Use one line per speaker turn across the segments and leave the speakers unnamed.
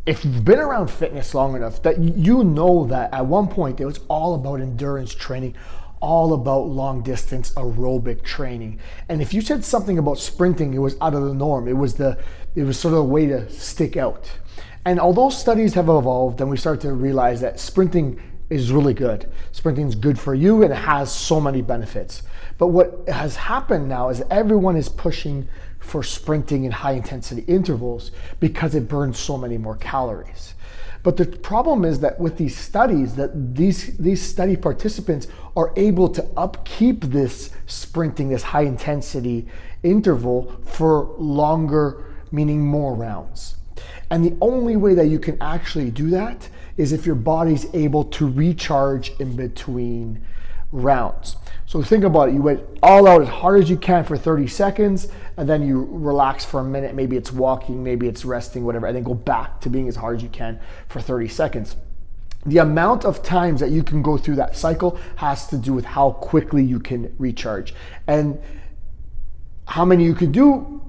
If you've been around fitness long enough, that you know that at one point it was all about endurance training, all about long distance aerobic training. And if you said something about sprinting, it was out of the norm. It was sort of a way to stick out. And although studies have evolved and we start to realize that sprinting is really good. Sprinting is good for you and it has so many benefits. But what has happened now is everyone is pushing for sprinting in high intensity intervals because it burns so many more calories. But the problem is that with these studies, that these study participants are able to upkeep this sprinting, this high intensity interval for longer, meaning more rounds. And the only way that you can actually do that is if your body's able to recharge in between rounds. So think about it, you went all out as hard as you can for 30 seconds, and then you relax for a minute, maybe it's walking, maybe it's resting, whatever, and then go back to being as hard as you can for 30 seconds. The amount of times that you can go through that cycle has to do with how quickly you can recharge. And how many you can do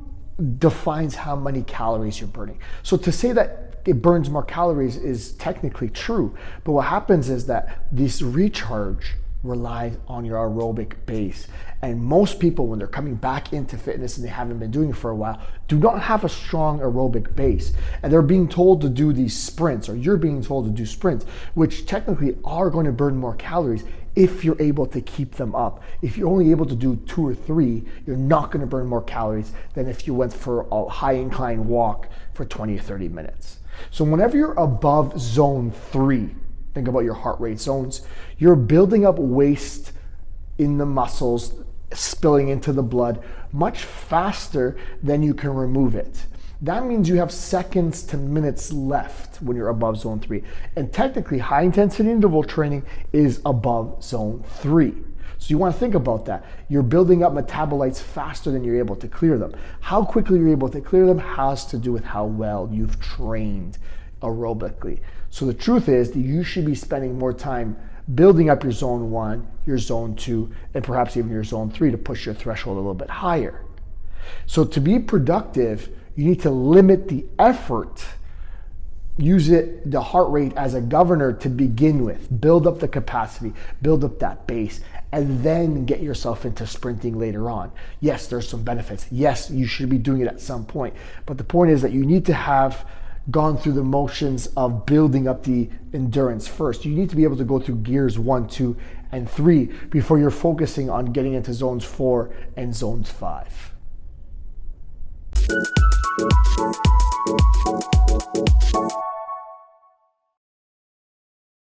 defines how many calories you're burning. So to say that it burns more calories is technically true, but what happens is that this recharge relies on your aerobic base. And most people, when they're coming back into fitness and they haven't been doing it for a while, do not have a strong aerobic base. And they're being told to do these sprints, or you're being told to do sprints, which technically are going to burn more calories if you're able to keep them up. If you're only able to do 2 or 3, you're not going to burn more calories than if you went for a high incline walk for 20 or 30 minutes. So whenever you're above zone 3, think about your heart rate zones, you're building up waste in the muscles, spilling into the blood much faster than you can remove it. That means you have seconds to minutes left when you're above zone 3. And technically, high intensity interval training is above zone 3. So you want to think about that. You're building up metabolites faster than you're able to clear them. How quickly you're able to clear them has to do with how well you've trained aerobically. So the truth is that you should be spending more time building up your zone 1, your zone 2, and perhaps even your zone 3 to push your threshold a little bit higher. So to be productive, you need to limit the effort. Use the heart rate as a governor to begin with. Build up the capacity, build up that base, and then get yourself into sprinting later on. Yes, there's some benefits. Yes, you should be doing it at some point. But the point is that you need to have gone through the motions of building up the endurance first. You need to be able to go through gears 1, 2, and 3 before you're focusing on getting into zones 4 and zones 5.